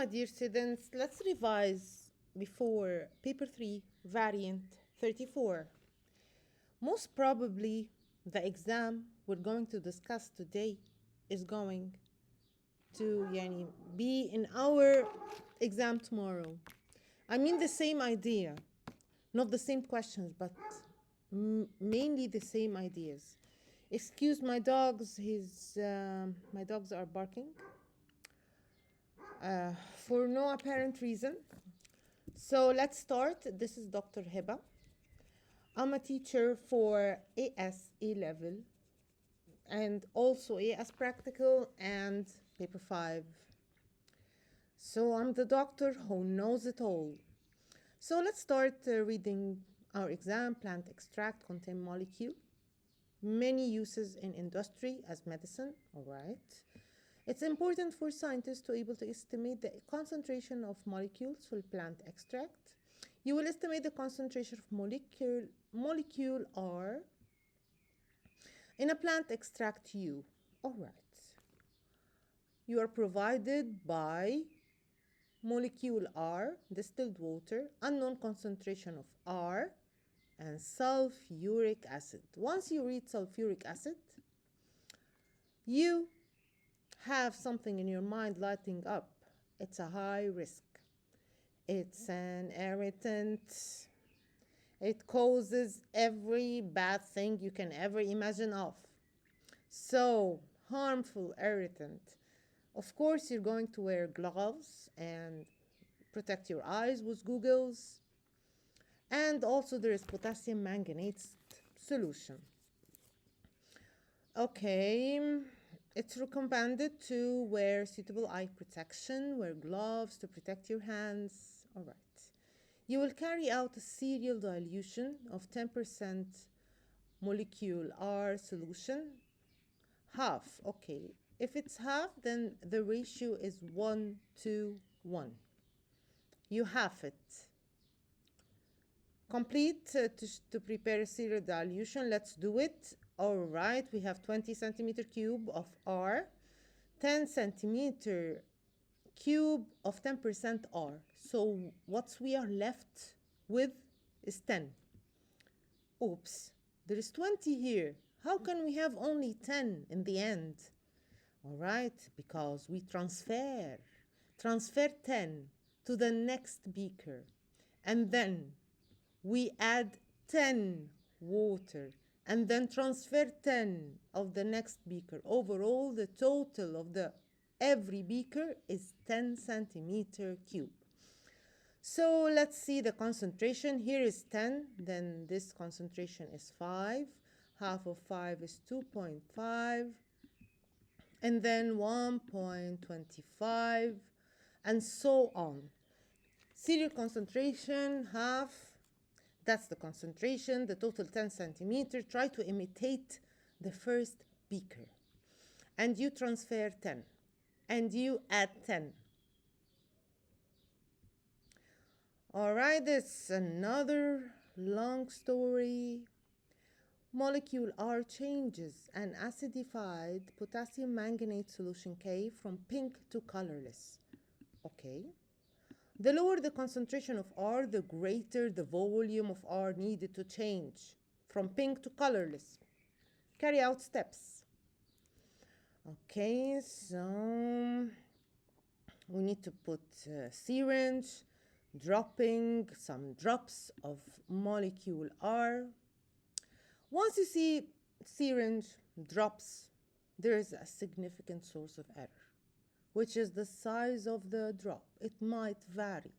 my dear students, let's revise before paper 3, variant 34. Most probably, the exam we're going to discuss today is going to be in our exam tomorrow. I mean the same idea, not the same questions, but mainly the same ideas. Excuse my dogs, my dogs are barking for no apparent reason. So let's start. This is Dr. Heba. I'm a teacher for AS A level and also AS practical and paper 5. So I'm the doctor who knows it all. So let's start reading our exam. Plant extract contain molecule. Many uses in industry as medicine. All right. It's important for scientists to be able to estimate the concentration of molecules for plant extract. You will estimate the concentration of molecule R in a plant extract U. All right. You are provided by molecule R, distilled water, unknown concentration of R, and sulfuric acid. Once you read sulfuric acid, you have something in your mind lighting up. It's a high risk. It's an irritant. It causes every bad thing you can ever imagine of. So, harmful irritant. Of course, you're going to wear gloves and protect your eyes with goggles. And also there is potassium manganate solution. Okay, it's recommended to wear suitable eye protection, wear gloves to protect your hands. All right. You will carry out a serial dilution of 10% molecule R solution. Half, okay. If it's half, then the ratio is 1 to 1. You half it. Complete to prepare a serial dilution. Let's do it. All right, we have 20 centimeter cube of R, 10 centimeter cube of 10% R. So what we are left with is 10. Oops, there is 20 here. How can we have only 10 in the end? All right, because we transfer 10 to the next beaker, and then we add 10 water, and then transfer 10 of the next beaker. Overall, the total of every beaker is 10 centimeter cube. So let's see the concentration. Here is 10, then this concentration is 5. Half of 5 is 2.5, and then 1.25, and so on. Serial concentration, half, that's the concentration, the total 10 centimeter. Try to imitate the first beaker. And you transfer 10, and you add 10. All right, this is another long story. Molecule R changes an acidified potassium manganate solution K from pink to colorless. Okay. The lower the concentration of R, the greater the volume of R needed to change from pink to colorless. Carry out steps. Okay, so we need to put a syringe, dropping some drops of molecule R. Once you see syringe drops, there is a significant source of error, which is the size of the drop. It might vary.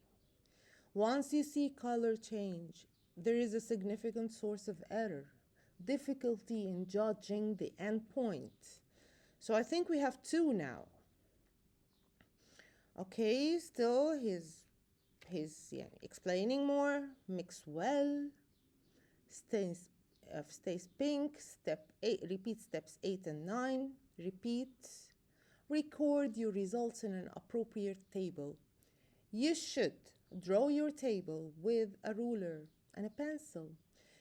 Once you see color change, there is a significant source of error, difficulty in judging the endpoint. So I think we have 2 now. Okay, still he's explaining more. Mix well, stays pink. Step 8, repeat steps 8 and 9. Repeat. Record your results in an appropriate table. You should draw your table with a ruler and a pencil.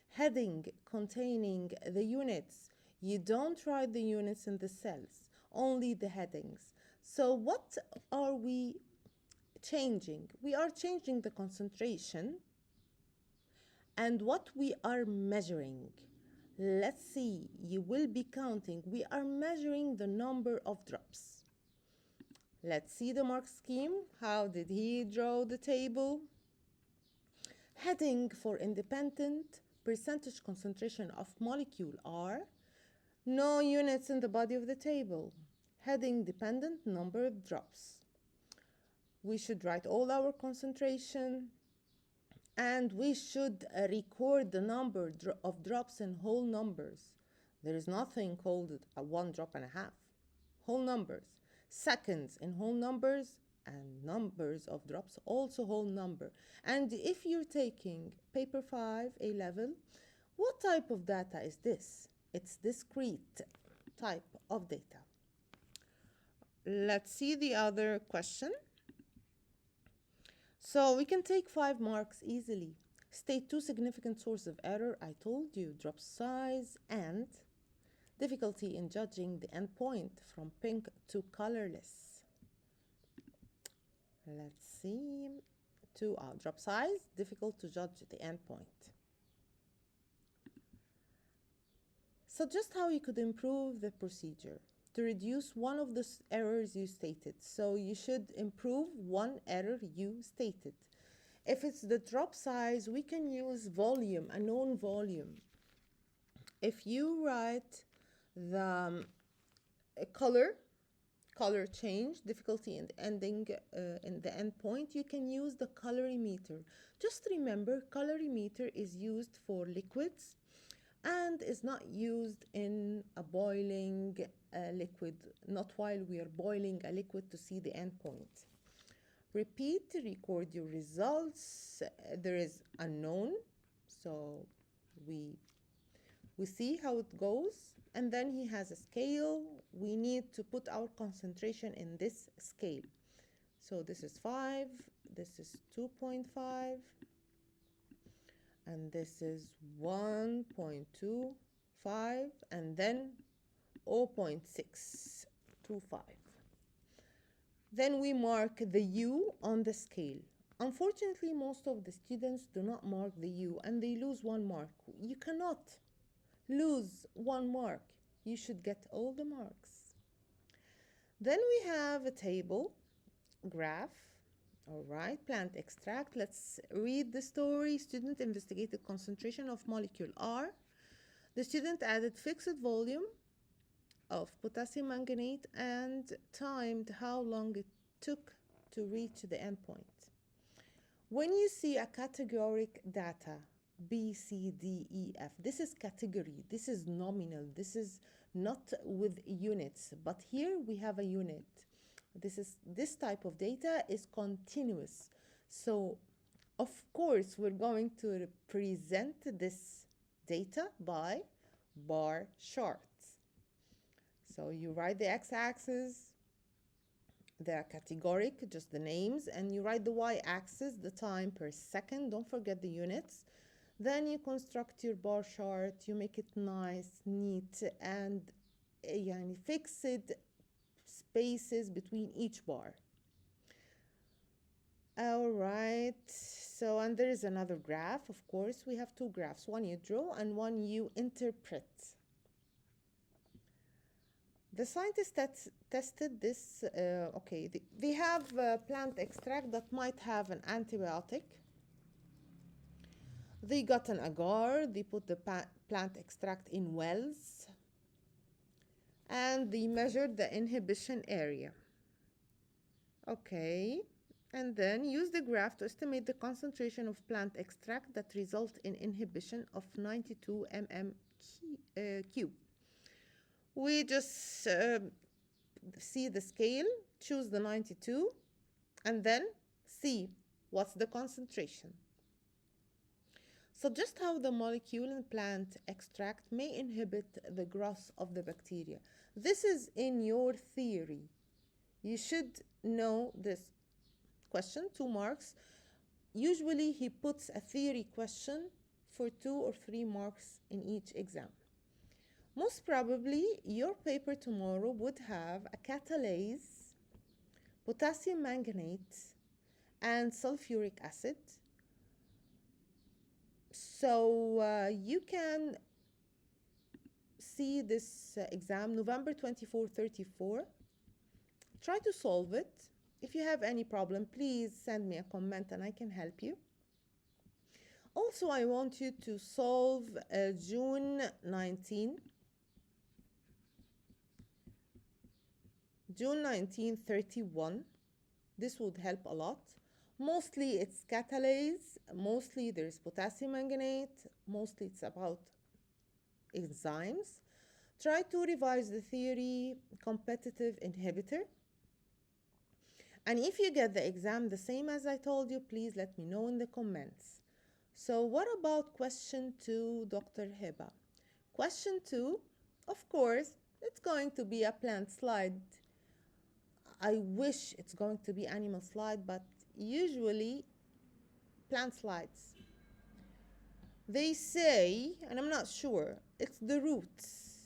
Heading containing the units. You don't write the units in the cells, only the headings. So what are we changing? We are changing the concentration and what we are measuring. Let's see, you will be counting. We are measuring the number of drops. Let's see the mark scheme. How did he draw the table? Heading for independent percentage concentration of molecule R. No units in the body of the table. Heading dependent number of drops. We should write all our concentration and we should record the number of drops in whole numbers. There is nothing called a 1 drop and a half. Whole numbers. Seconds in whole numbers and numbers of drops also whole number. And if you're taking paper 5 A level, what type of data is this? It's discrete type of data. Let's see the other question. So we can take 5 marks easily. State 2 significant sources of error. I told you, drop size and difficulty in judging the endpoint from pink to colorless. Let's see. 2 drop size, difficult to judge the endpoint. Suggest how you could improve the procedure to reduce one of the errors you stated. So you should improve one error you stated. If it's the drop size, we can use volume, a known volume. If you write the color change, difficulty in ending in the endpoint, you can use the colorimeter. Just remember, colorimeter is used for liquids and is not used in a boiling liquid, not while we are boiling a liquid to see the endpoint. Repeat, record your results. There is unknown, so we see how it goes, and then he has a scale. We need to put our concentration in this scale. So this is 5, this is 2.5, and this is 1.25, and then 0.625. Then we mark the U on the scale. Unfortunately, most of the students do not mark the U and they lose 1 mark. You cannot lose 1 mark. You should get all the marks. Then we have a table, graph. All right, plant extract. Let's read the story. Student investigated concentration of molecule R. The student added fixed volume of potassium manganate and timed how long it took to reach the endpoint. When you see a categoric data, B, C, D, E, F, this is category, this is nominal, this is not with units, but here we have a unit. This type of data is continuous. So of course we're going to represent this data by bar charts. So you write the x-axis, the categoric, just the names, and you write the y-axis, the time per second. Don't forget the units. Then you construct your bar chart. You make it nice, neat, and fixed spaces between each bar. All right. So, and there is another graph. Of course, we have 2 graphs. One you draw and one you interpret. The scientists tested this. They have plant extract that might have an antibiotic. They got an agar. They put the plant extract in wells. And they measured the inhibition area. Okay. And then use the graph to estimate the concentration of plant extract that result in inhibition of 92 mmQ. We just see the scale, choose the 92, and then see what's the concentration. Suggest how the molecule in plant extract may inhibit the growth of the bacteria. This is in your theory. You should know this question, 2 marks. Usually he puts a theory question for 2 or 3 marks in each exam. Most probably, your paper tomorrow would have a catalase, potassium manganate, and sulfuric acid. So you can see this exam November 24, 34. Try to solve it. If you have any problem, please send me a comment and I can help you. Also, I want you to solve June 19, 31. This would help a lot. Mostly it's catalase, mostly there's potassium manganate, mostly it's about enzymes. Try to revise the theory, competitive inhibitor. And if you get the exam the same as I told you, please let me know in the comments. So what about question 2, Dr. Heba? Question 2, of course, it's going to be a plant slide. I wish it's going to be animal slide, but usually plant slides. They say, and I'm not sure, it's the roots,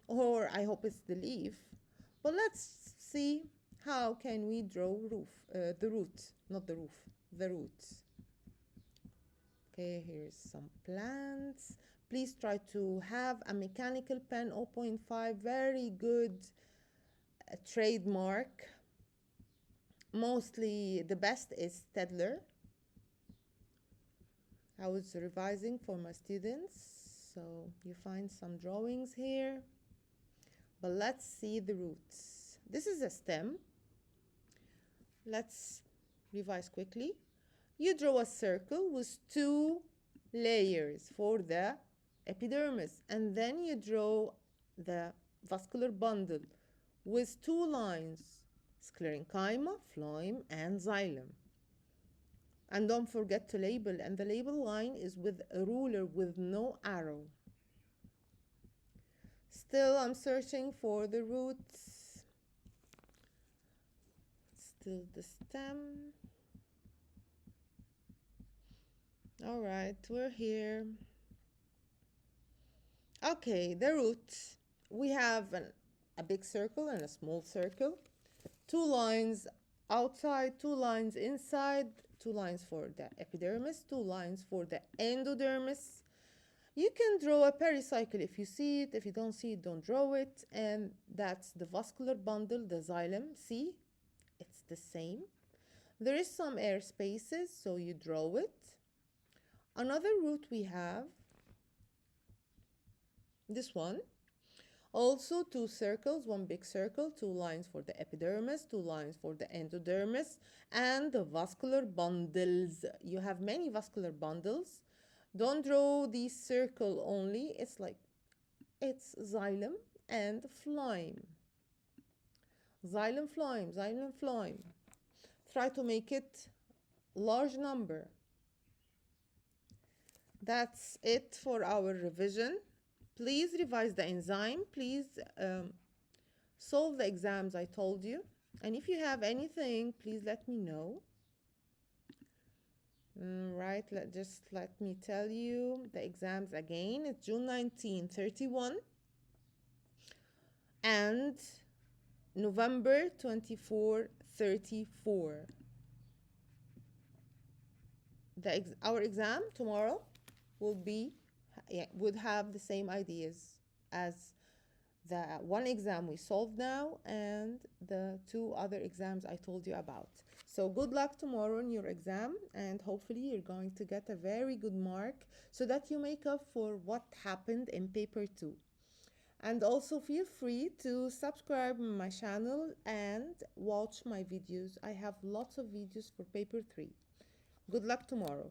or I hope it's the leaf. But let's see how can we draw the root, not the roof, the roots. Okay, here's some plants. Please try to have a mechanical pen 0.5, very good trademark. Mostly the best is Staedtler. I was revising for my students, so you find some drawings here. But let's see the roots. This is a stem. Let's revise quickly. You draw a circle with 2 layers for the epidermis, and then you draw the vascular bundle with 2 lines, sclerenchyma, phloem, and xylem. And don't forget to label, and the label line is with a ruler with no arrow. Still, I'm searching for the roots. Still the stem. All right, we're here. Okay, the roots. We have a big circle and a small circle. 2 lines outside, 2 lines inside, 2 lines for the epidermis, 2 lines for the endodermis. You can draw a pericycle if you see it. If you don't see it, don't draw it. And that's the vascular bundle, the xylem. See, it's the same. There is some air spaces, so you draw it. Another root we have, this one. Also 2 circles, 1 big circle, 2 lines for the epidermis, 2 lines for the endodermis, and the vascular bundles. You have many vascular bundles. Don't draw the circle only. It's xylem and phloem. Xylem, phloem, xylem, phloem. Try to make it large number. That's it for our revision. Please revise the enzyme. Please solve the exams I told you. And if you have anything, please let me know. Right, just let me tell you the exams again. It's June 19, 31 and November 24, 34. Our exam tomorrow would have the same ideas as the 1 exam we solved now and the 2 other exams I told you about. So good luck tomorrow in your exam, and hopefully you're going to get a very good mark so that you make up for what happened in paper 2. And also feel free to subscribe my channel and watch my videos. I have lots of videos for paper 3. Good luck tomorrow.